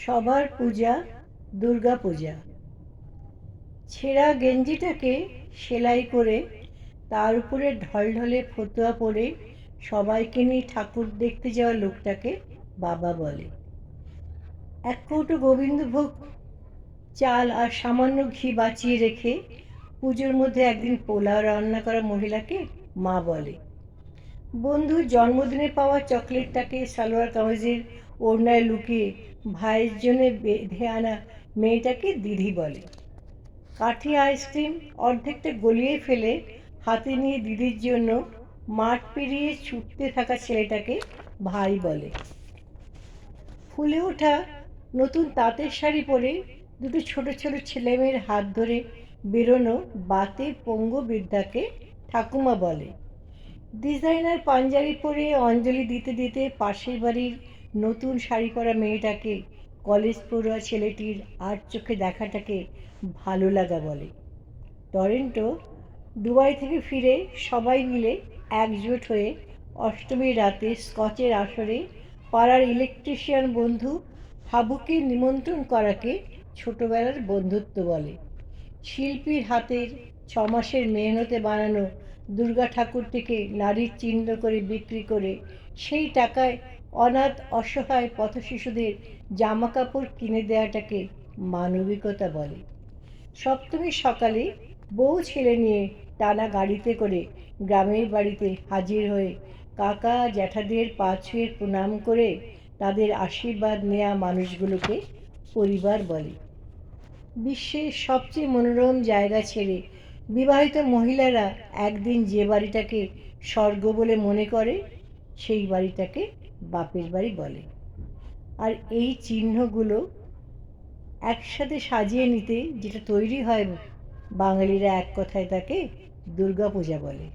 সবার পূজা দুর্গা পূজা। ছেঁড়া গেঞ্জিটাকে সেলাই করে তার উপরে ঢলঢলে ফতুয়া পরে সবাইকে নিয়ে ঠাকুর দেখতে যাওয়া লোকটাকে বাবা বলে। এক কৌটো গোবিন্দভোগ চাল আর সামান্য ঘি বাঁচিয়ে রেখে পুজোর মধ্যে একদিন পোলাও রান্না করা মহিলাকে মা বলে। বন্ধুর জন্মদিনে পাওয়া চকলেটটাকে সালোয়ার কামিজের ওড়নায় লুকিয়ে ভাইয়ের জন্য বেঁধে আনা মেয়েটাকে দিদি বলে। কাঠি আইসক্রিম অর্ধেকটা গলিয়ে ফেলে হাতে নিয়ে দিদির জন্য মাঠ পেরিয়ে ছুটতে থাকা ছেলেটাকে ভাই বলে। ফুলে ওঠা নতুন তাঁতের শাড়ি পরে দুটো ছোট ছোট ছেলেমেয়ের হাত ধরে বেরোনো বাতের পঙ্গু বৃদ্ধাকে ঠাকুমা বলে। ডিজাইনার পাঞ্জাবি পরে অঞ্জলি দিতে দিতে পাশের বাড়ির নতুন শাড়ি পরা মেয়েটাকে কলেজ পড়ুয়া ছেলেটির আর চোখে দেখাটাকে ভালো লাগা বলে। টরন্টো দুবাই থেকে ফিরে সবাই মিলে একজোট হয়ে অষ্টমীর রাতে স্কচের আসরে পাড়ার ইলেকট্রিশিয়ান বন্ধু হাবুকে নিমন্ত্রণ করাকে ছোটবেলার বন্ধুত্ব বলে। শিল্পীর হাতের 6 মাসের মেহনতে বানানো দুর্গা ঠাকুরটিকে নারীর চিহ্ন করে বিক্রি করে সেই টাকায় অনাথ অসহায় পথশিশুদের জামা কাপড় কিনে দেওয়াটাকে মানবিকতা বলে। সপ্তমীর সকালে বউ ছেলে নিয়ে টানা গাড়িতে করে গ্রামের বাড়িতে হাজির হয়ে কাকা জ্যাঠাদের পা ছুঁয়ে প্রণাম করে তাদের আশীর্বাদ নেওয়া মানুষগুলোকে পরিবার বলে। বিশ্বের সবচেয়ে মনোরম জায়গা ছেড়ে বিবাহিত মহিলারা একদিন যে বাড়িটাকে স্বর্গ বলে মনে করে সেই বাড়িটাকে বাপের বাড়ি বলে। আর এই চিহ্নগুলো একসাথে সাজিয়ে নিতে যেটা তৈরি হয় বাঙালিরা এক কথায় তাকে দুর্গা পূজা বলে।